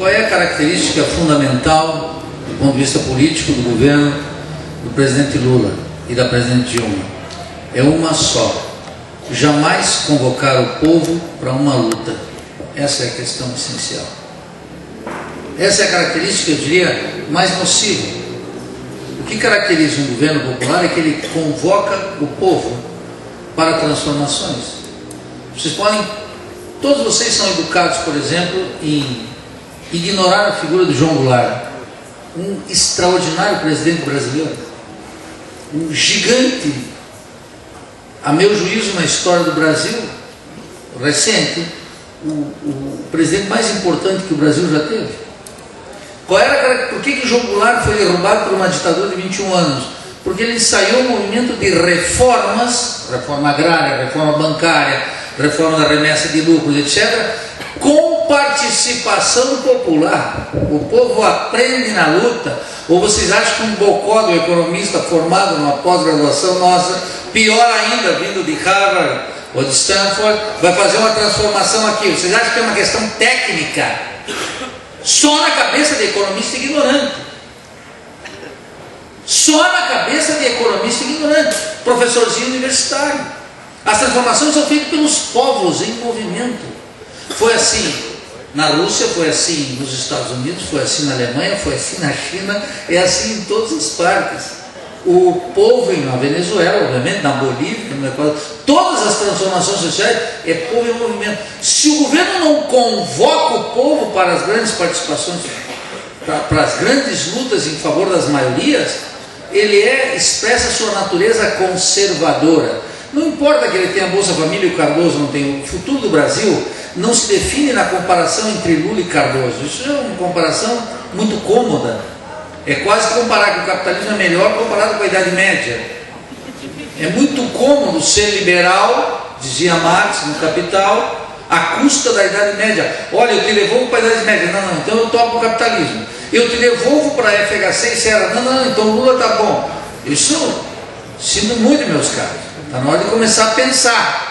Qual é a característica fundamental, do ponto de vista político, do governo do presidente Lula e da presidente Dilma? É uma só: jamais convocar o povo para uma luta. Essa é a questão essencial. Essa é a característica, eu diria, mais nociva. O que caracteriza um governo popular é que ele convoca o povo para transformações. Todos vocês são educados, por exemplo, em ignorar a figura do João Goulart, um extraordinário presidente brasileiro, um gigante, a meu juízo, na história do Brasil recente, o presidente mais importante que o Brasil já teve. Por que o João Goulart foi derrubado por uma ditadura de 21 anos? Porque ele ensaiou um movimento de reformas, reforma agrária, reforma bancária, reforma da remessa de lucros, etc., com participação popular. O povo aprende na luta. Ou vocês acham que um bocó do economista formado numa pós-graduação nossa, pior ainda, vindo de Harvard ou de Stanford, vai fazer uma transformação aqui? Vocês acham que é uma questão técnica? Só na cabeça de economista ignorante. Só na cabeça de economista ignorante, professorzinho universitário. As transformações são feitas pelos povos em movimento. Foi assim na Rússia, foi assim nos Estados Unidos, foi assim na Alemanha, foi assim na China, é assim em todas as partes. O povo na Venezuela, obviamente, na Bolívia, no Equador, todas as transformações sociais é povo em movimento. Se o governo não convoca o povo para as grandes participações, para as grandes lutas em favor das maiorias, ele expressa a sua natureza conservadora. Não importa que ele tenha a Bolsa Família e o Cardoso não tenha. O futuro do Brasil não se define na comparação entre Lula e Cardoso. Isso é uma comparação muito cômoda. É quase comparar que o capitalismo é melhor comparado com a Idade Média. É muito cômodo ser liberal, dizia Marx no Capital, à custa da Idade Média. Olha, eu te devolvo para a Idade Média. Não, então eu topo o capitalismo. Eu te devolvo para a FHC e Serra. Não, então Lula tá bom. Isso, sinto muito, meus caros. Está na hora de começar a pensar.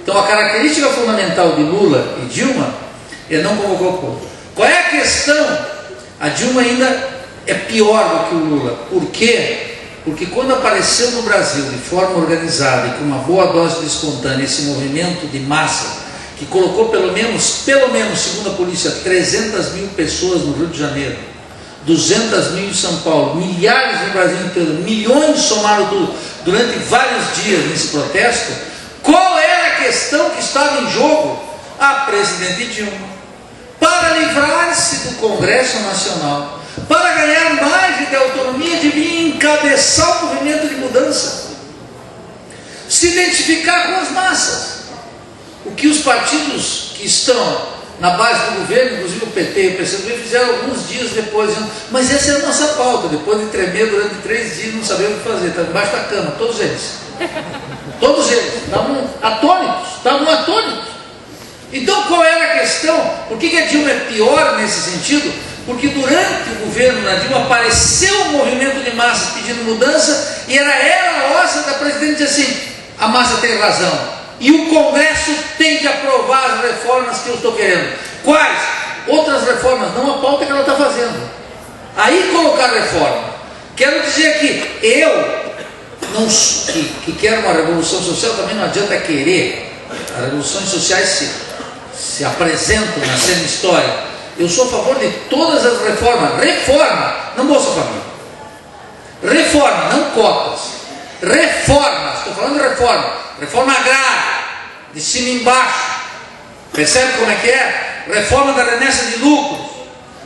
Então a característica fundamental de Lula e Dilma é não convocar o povo. Qual é a questão? A Dilma ainda é pior do que o Lula. Por quê? Porque quando apareceu no Brasil de forma organizada e com uma boa dose de espontânea esse movimento de massa, que colocou pelo menos, segundo a polícia, 300 mil pessoas no Rio de Janeiro, 200 mil em São Paulo, milhares no Brasil inteiro, milhões somaram tudo, durante vários dias nesse protesto, qual era a questão que estava em jogo? A presidente Dilma, para livrar-se do Congresso Nacional, para ganhar margem de autonomia, devia encabeçar o movimento de mudança, se identificar com as massas. O que os partidos que estão na base do governo, inclusive o PT e o PCdoB, fizeram alguns dias depois, dizendo, mas essa é a nossa pauta, depois de tremer durante 3 dias, não saber o que fazer, estavam embaixo da cama, todos eles estavam atônitos. Então qual era a questão? Por que a Dilma é pior nesse sentido? Porque durante o governo da Dilma apareceu um movimento de massas pedindo mudança, e era ela a óssea da presidente dizer assim, a massa tem razão, e o Congresso tem que aprovar as reformas que eu estou querendo. Quais? Outras reformas, não a pauta que ela está fazendo. Aí colocar reforma. Quero dizer que que quero uma revolução social, também não adianta querer. As revoluções sociais se apresentam na cena histórica. Eu sou a favor de todas as reformas. Reforma, não Bolsa Família. Reforma, não cotas. Reforma, estou falando de reforma. Reforma agrária, de cima e embaixo. Percebe como é que é? Reforma da remessa de lucros.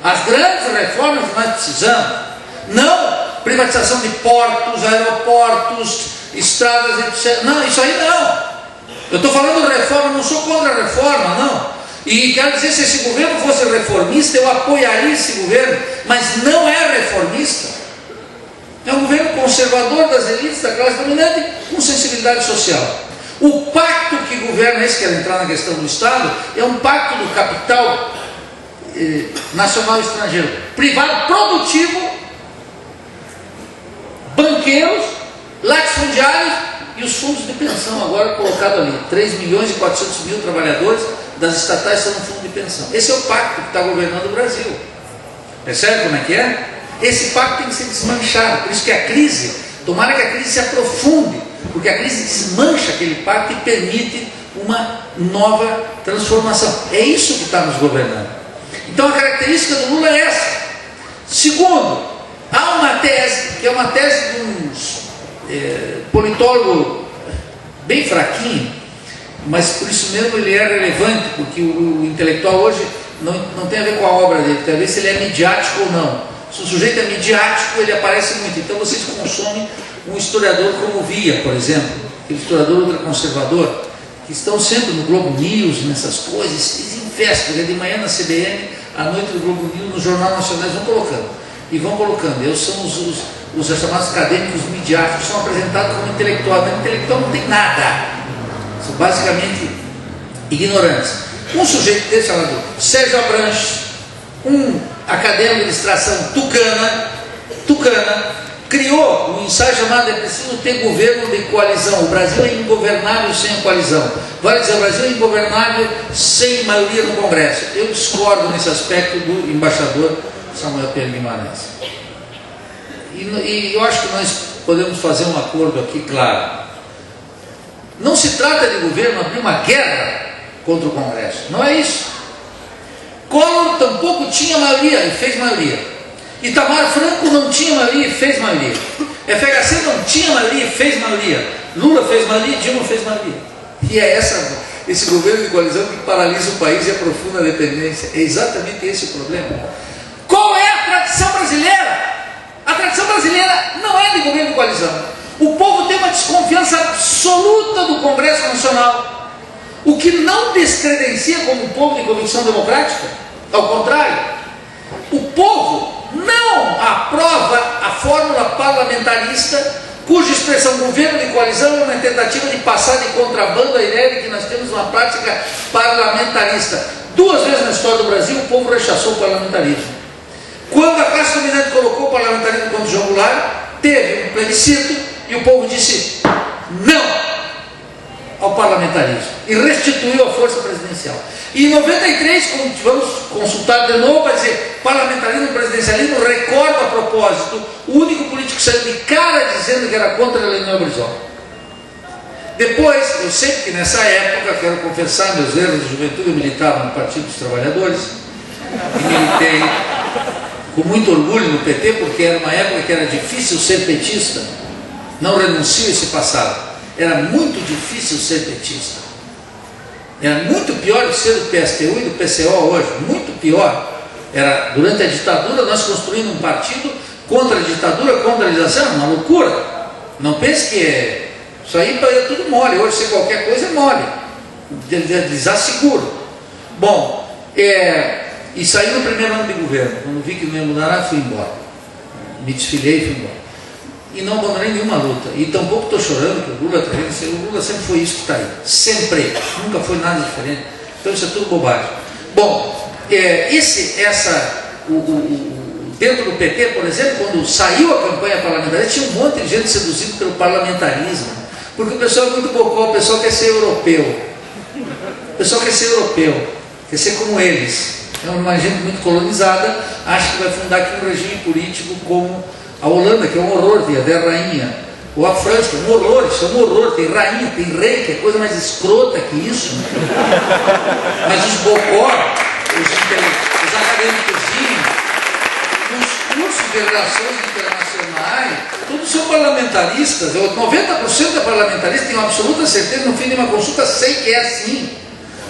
As grandes reformas que nós precisamos. Não privatização de portos, aeroportos, estradas, etc. Não, isso aí não. Eu estou falando de reforma, não sou contra a reforma, não. E quero dizer, se esse governo fosse reformista, eu apoiaria esse governo, mas não é reformista. É um governo conservador das elites, da classe dominante, com sensibilidade social. O pacto que governa, esse quer entrar na questão do Estado, é um pacto do capital nacional e estrangeiro, privado produtivo, banqueiros, latifundiários e os fundos de pensão, agora colocado ali, 3.400.000 trabalhadores das estatais estão no fundo de pensão. Esse é o pacto que está governando o Brasil. Percebe como é que é? Esse pacto tem que ser desmanchado. Por isso que a crise, tomara que a crise se aprofunde, porque a crise desmancha aquele pacto e permite uma nova transformação. É isso que está nos governando. Então a característica do Lula é essa. Segundo, há uma tese, que é uma tese de um politólogo bem fraquinho, mas por isso mesmo ele é relevante, porque o intelectual hoje não tem a ver com a obra dele, tem a ver se ele é midiático ou não. Se o sujeito é midiático, ele aparece muito. Então vocês consomem um historiador como Via, por exemplo, aquele historiador ultraconservador, que estão sempre no Globo News, nessas coisas, eles infestam, de manhã na CBN, à noite no Globo News, no Jornal Nacional, vão colocando. E vão colocando. Eles são os chamados acadêmicos midiáticos, são apresentados como intelectual, mas intelectual não tem nada. São basicamente ignorantes. Um sujeito desse chamado Sérgio Abranches, um acadêmico de extração tucana, criou um ensaio chamado "É preciso ter governo de coalizão. O Brasil é ingovernável sem a coalizão." Vale dizer, o Brasil é ingovernável sem maioria no Congresso. Eu discordo nesse aspecto do embaixador Samuel Pedro Guimarães. E eu acho que nós podemos fazer um acordo aqui, claro. Não se trata de governo abrir uma guerra contra o Congresso. Não é isso. Collor tampouco tinha maioria e fez maioria. Itamar Franco não tinha maioria e fez maioria. FHC não tinha maioria e fez maioria. Lula fez maioria e Dilma fez maioria. E é esse governo de coalizão que paralisa o país e aprofunda a dependência. É exatamente esse o problema. Qual é a tradição brasileira? A tradição brasileira não é de governo de coalizão. O povo tem uma desconfiança absoluta do Congresso Nacional, o que não descredencia como um povo de convicção democrática. Ao contrário, o povo não aprova a fórmula parlamentarista, cuja expressão governo de coalizão é uma tentativa de passar de contrabando a ideia de que nós temos uma prática parlamentarista. 2 vezes na história do Brasil o povo rechaçou o parlamentarismo. Quando a classe dominante colocou o parlamentarismo contra o João Goulart, teve um plebiscito e o povo disse não ao parlamentarismo e restituiu a força presidencial. E em 93, quando vamos consultar de novo para dizer parlamentarismo e presidencialismo, recordo a propósito, o único político que saiu de cara dizendo que era contra a Leonel Brizola. Depois, eu sei que nessa época, quero confessar meus erros de juventude, eu militava no Partido dos Trabalhadores e militei com muito orgulho no PT, porque era uma época que era difícil ser petista. Não renuncio a esse passado. Era muito difícil ser petista. Era muito pior de ser do PSTU e do PCO hoje. Muito pior. Era, durante a ditadura, nós construímos um partido contra a ditadura, contra a legislação. Uma loucura. Não pense que isso aí é tudo mole. Hoje, se qualquer coisa é mole. Desasseguro. Bom, e saí no primeiro ano de governo. Quando vi que não ia mudar nada, fui embora. Me desfilei e fui embora. E não abandonei nenhuma luta. E tampouco estou chorando que o Lula está aí. O Lula sempre foi isso que está aí. Sempre. Nunca foi nada diferente. Então isso é tudo bobagem. Bom, dentro do PT, por exemplo, quando saiu a campanha parlamentarista, tinha um monte de gente seduzido pelo parlamentarismo. Porque o pessoal é muito bocó, o pessoal quer ser europeu. O pessoal quer ser europeu. Quer ser como eles. É uma gente muito colonizada, acha que vai fundar aqui um regime político como a Holanda, que é um horror, tem a der rainha, ou a França, que é um horror, isso é um horror, tem rainha, tem rei, que é coisa mais escrota que isso. Mas os bocó, os acadêmicozinhos, os cursos de relações internacionais, todos são parlamentaristas, 90% é parlamentarista, tenho absoluta certeza, no fim de uma consulta sei que é assim.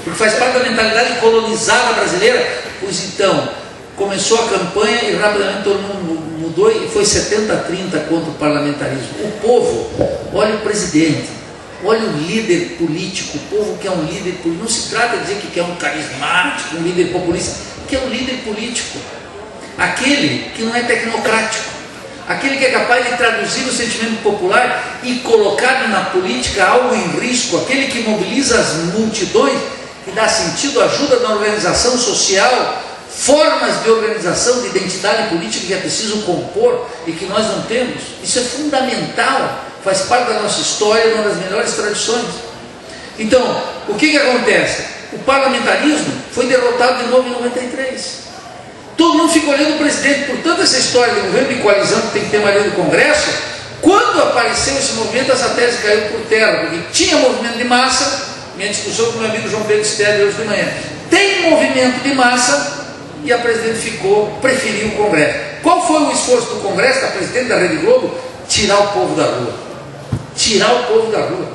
Porque faz parte da mentalidade colonizada brasileira. Pois então, começou a campanha e rapidamente todo mundo mudou e foi 70-30 contra o parlamentarismo. O povo, olha o presidente, olha o líder político, o povo quer um líder político. Não se trata de dizer que quer um carismático, um líder populista, quer um líder político. Aquele que não é tecnocrático, aquele que é capaz de traduzir o sentimento popular e colocar na política algo em risco, aquele que mobiliza as multidões, que dá sentido, ajuda na organização social, formas de organização, de identidade política que é preciso compor e que nós não temos. Isso é fundamental, faz parte da nossa história, uma das melhores tradições. Então, o que acontece? o parlamentarismo foi derrotado de novo em 93. Todo mundo fica olhando o presidente. Portanto, essa história de governo de coalizão que tem que ter maioria do Congresso, quando apareceu esse movimento, essa tese caiu por terra, porque tinha movimento de massa. Minha discussão com o meu amigo João Pedro Stelle hoje de manhã. Tem movimento de massa e a presidente preferiu o Congresso. Qual foi o esforço do Congresso, da presidente da Rede Globo? Tirar o povo da rua. Tirar o povo da rua.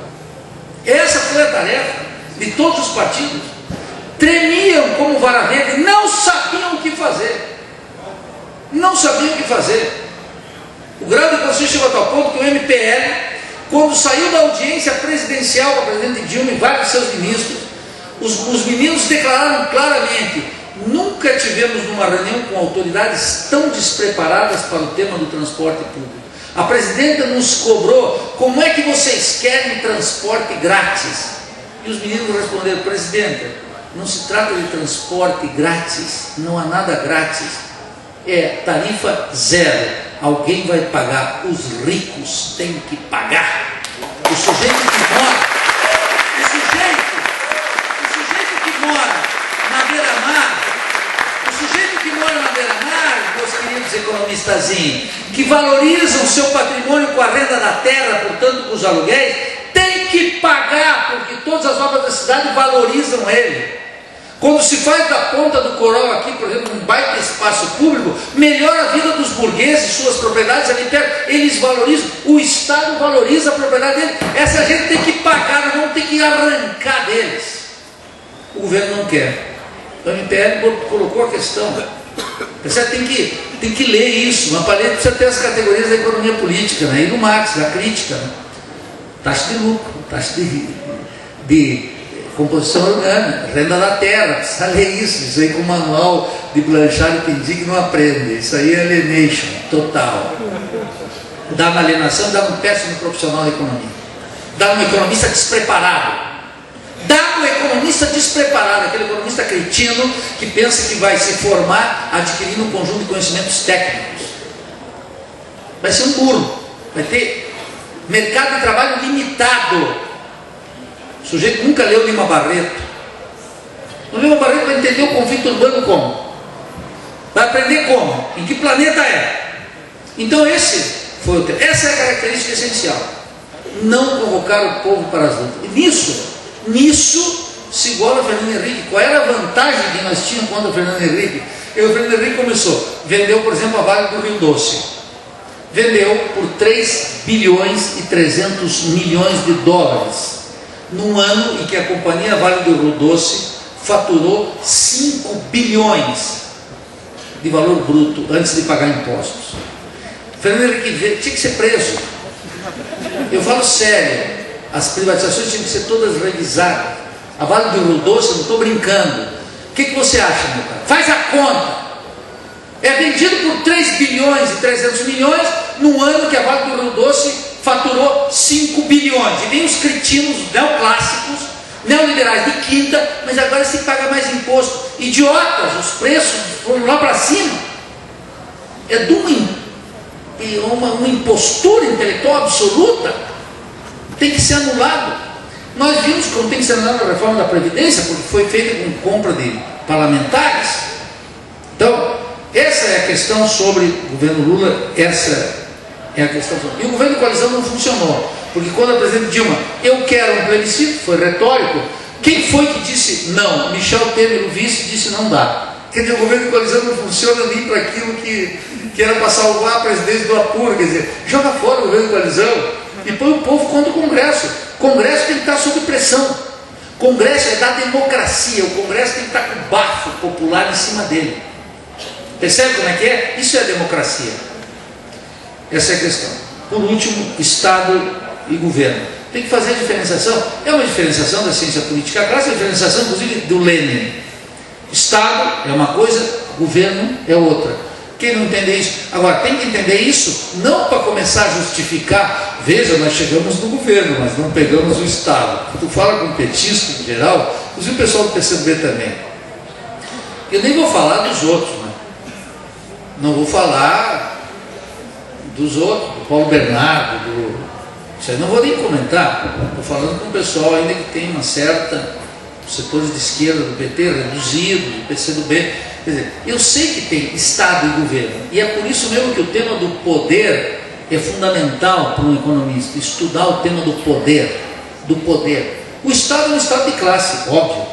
Essa foi a tarefa de todos os partidos. Tremiam como vara verde, não sabiam o que fazer. Não sabiam o que fazer. O grande conselho chegou a tal ponto que o MPL, quando saiu da audiência presidencial com a presidente Dilma e vários de seus ministros, os ministros declararam claramente: nunca tivemos numa reunião com autoridades tão despreparadas para o tema do transporte público. A presidenta nos cobrou: como é que vocês querem transporte grátis? E os meninos responderam: presidenta, não se trata de transporte grátis, não há nada grátis, é tarifa zero. Alguém vai pagar, os ricos têm que pagar. O sujeito que mora, na beira-mar, meus queridos economistazinhos, que valorizam o seu patrimônio com a renda da terra, portanto com os aluguéis, tem que pagar, porque todas as obras da cidade valorizam ele. Quando se faz da ponta do Coral aqui, por exemplo, um baita espaço público, melhora a vida dos burgueses, suas propriedades ali perto, eles valorizam, o Estado valoriza a propriedade deles. Essa gente tem que pagar, não tem que arrancar deles. O governo não quer. O MPL colocou a questão. Você tem que ler isso, mas para ler precisa ter as categorias da economia política, né? E do Marx, da crítica, né? Taxa de lucro, taxa de composição orgânica, renda da terra, precisa ler isso aí com o manual de Blanchard e Pindig não aprende, isso aí é alienation total. Dá uma alienação, dá um péssimo profissional de economia, dá um economista despreparado, aquele economista cretino que pensa que vai se formar adquirindo um conjunto de conhecimentos técnicos. Vai ser um burro, vai ter mercado de trabalho limitado. O sujeito nunca leu Lima Barreto. O Lima Barreto vai entender o conflito urbano como? Vai aprender como? Em que planeta é? Então essa é a característica essencial. Não convocar o povo para as lutas. E nisso se iguala a Fernando Henrique. Qual era a vantagem que nós tínhamos contra o Fernando Henrique? O Fernando Henrique vendeu, por exemplo, a Vale do Rio Doce. Vendeu por 3 bilhões e 300 milhões de dólares. Num ano em que a companhia Vale do Rio Doce faturou 5 bilhões de valor bruto antes de pagar impostos. Fernando Henrique tinha que ser preso. Eu falo sério, as privatizações tinham que ser todas revisadas. A Vale do Rio Doce, não estou brincando. O que você acha, meu cara? Faz a conta. É vendido por 3 bilhões e 300 milhões num ano que a Vale do Rio Doce faturou 5 bilhões. E vem os cretinos neoclássicos, neoliberais de quinta, mas agora se paga mais imposto. Idiotas, os preços foram lá para cima. É de uma impostura intelectual absoluta. Tem que ser anulado. Nós vimos como tem que ser anulada a reforma da Previdência, porque foi feita com compra de parlamentares. Então, essa é a questão sobre o governo Lula, essa é a questão. E o governo de coalizão não funcionou, porque quando a presidente Dilma, eu quero um plebiscito, foi retórico. Quem foi que disse não? Michel Temer, o vice, disse não dá. Quer dizer, o governo de coalizão não funciona nem para aquilo que era para salvar a presidência do apuro. Quer dizer, joga fora o governo de coalizão e põe o povo contra o Congresso. O Congresso tem que estar sob pressão. O Congresso é da democracia. O Congresso tem que estar com o bafo popular em cima dele. Percebe como é que é? Isso é a democracia. Essa é a questão. Por último, Estado e governo. Tem que fazer a diferenciação. É uma diferenciação da ciência política clássica, a diferenciação, inclusive, do Lenin. Estado é uma coisa, governo é outra. Quem não entender isso? Agora, tem que entender isso não para começar a justificar. Veja, nós chegamos no governo, mas não pegamos o Estado. Tu fala com petista em geral, inclusive o pessoal do PCB também. Eu nem vou falar dos outros, né? Não vou falar dos outros, do Paulo Bernardo, isso aí não vou nem comentar. Estou falando com o pessoal ainda que tem uma certa setores de esquerda do PT, reduzido, do PCdoB. Quer dizer, eu sei que tem Estado e governo, e é por isso mesmo que o tema do poder é fundamental para um economista, estudar o tema do poder, O Estado é um Estado de classe, óbvio.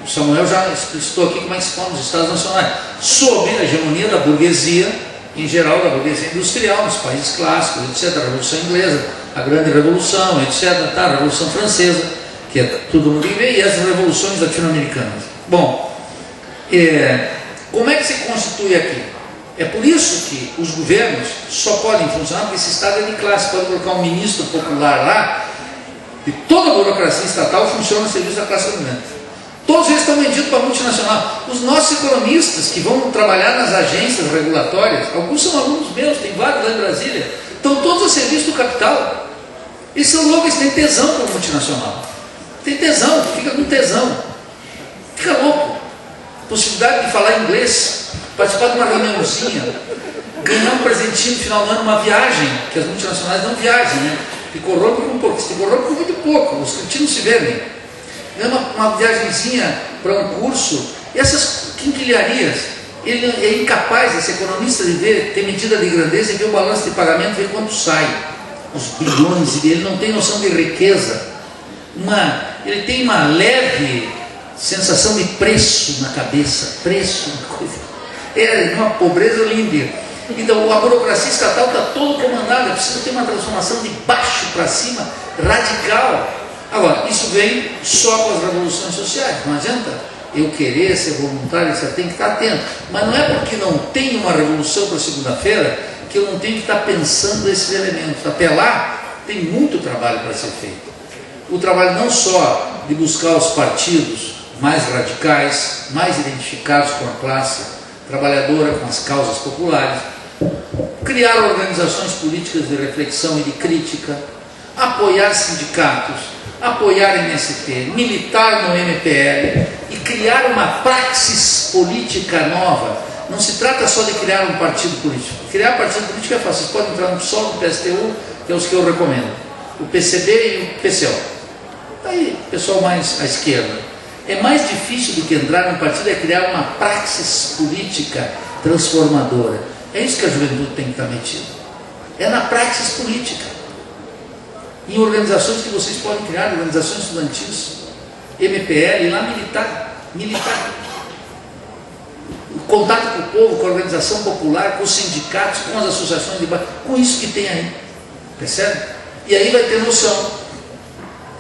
O Samuel já explicitou aqui como é que se forma os Estados nacionais, sob a hegemonia da burguesia, em geral da burguesia industrial, nos países clássicos, etc., a Revolução Inglesa, a Grande Revolução, etc., a Revolução Francesa, que é todo mundo que vê, e as revoluções latino-americanas. Bom, como é que se constitui aqui? É por isso que os governos só podem funcionar porque esse Estado é de classe. Pode colocar um ministro popular lá, e toda a burocracia estatal funciona a serviço da classe dominante. Todos eles estão vendidos para a multinacional. Os nossos economistas que vão trabalhar nas agências regulatórias, alguns são alunos meus, tem vários lá em Brasília, estão todos a serviço do capital. Eles são loucos, eles têm tesão para a multinacional. Tem tesão, fica com tesão. Fica louco. Possibilidade de falar inglês, participar de uma reuniãozinha, ganhar um presentinho no final do ano, uma viagem, que as multinacionais não viajam, né? Se corrompe com pouco, se corrompe com muito pouco, os cretinos se vendem. Ganha uma viagenzinha para um curso, e essas quinquilharias, ele é incapaz, esse economista, de ver, ter medida de grandeza e ver o balanço de pagamento, ver quanto sai, os bilhões, ele não tem noção de riqueza, ele tem uma leve sensação de preço na cabeça, preço, uma coisa, é uma pobreza linda. Então a burocracia estatal está toda comandada, precisa ter uma transformação de baixo para cima, radical. Agora, isso vem só com as revoluções sociais, não adianta eu querer ser voluntário, você tem que estar atento, mas não é porque não tem uma revolução para segunda-feira que eu não tenho que estar pensando esses elementos. Até lá tem muito trabalho para ser feito, o trabalho não só de buscar os partidos mais radicais, mais identificados com a classe trabalhadora, com as causas populares, criar organizações políticas de reflexão e de crítica, apoiar sindicatos, apoiar MST, militar no MPL e criar uma praxis política nova. Não se trata só de criar um partido político. Criar partido político é fácil. Vocês podem entrar no PSOL, no PSTU, que é os que eu recomendo, o PCB e o PCO. Aí, pessoal mais à esquerda. É mais difícil do que entrar num partido, é criar uma praxis política transformadora. É isso que a juventude tem que estar metida. É na praxis política. Em organizações que vocês podem criar, organizações estudantis, MPL, lá militar. O contato com o povo, com a organização popular, com os sindicatos, com as associações de bairro, com isso que tem aí. Percebe? E aí vai ter noção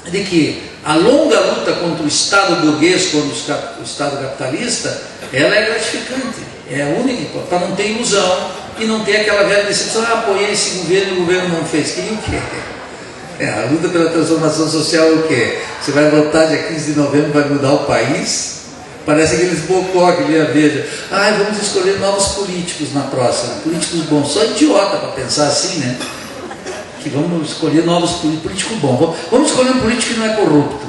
de que a longa luta contra o Estado burguês, contra o Estado capitalista, ela é gratificante, é a única, para não ter ilusão e não ter aquela velha decepção, apoiei esse governo e o governo não fez. Queria o quê? A luta pela transformação social é o quê? Você vai votar dia 15 de novembro, vai mudar o país? Parece aqueles bocó que linha verde. Vamos escolher novos políticos na próxima, políticos bons, só idiota para pensar assim, né? Que vamos escolher novos políticos bons. Vamos escolher um político que não é corrupto.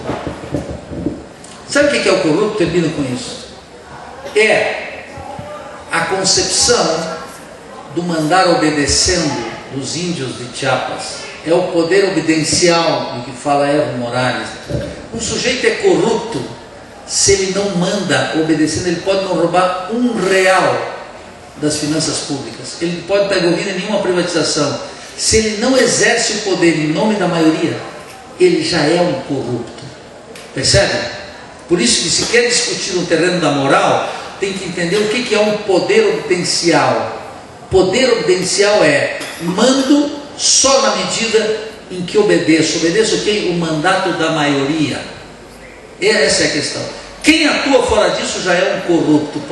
Sabe o que é o corrupto? Termino com isso. É a concepção do mandar obedecendo dos índios de Chiapas. É o poder obediêncial do que fala Evo Morales. Um sujeito é corrupto se ele não manda obedecendo, ele pode não roubar R$1 das finanças públicas, ele não pode estar envolvido em nenhuma privatização. Se ele não exerce o poder em nome da maioria, ele já é um corrupto. Percebe? Por isso que se quer discutir no terreno da moral, tem que entender o que é um poder obediêncial. Poder obediêncial é mando só na medida em que obedeço. Obedeço o quê? O mandato da maioria. Essa é a questão. Quem atua fora disso já é um corrupto.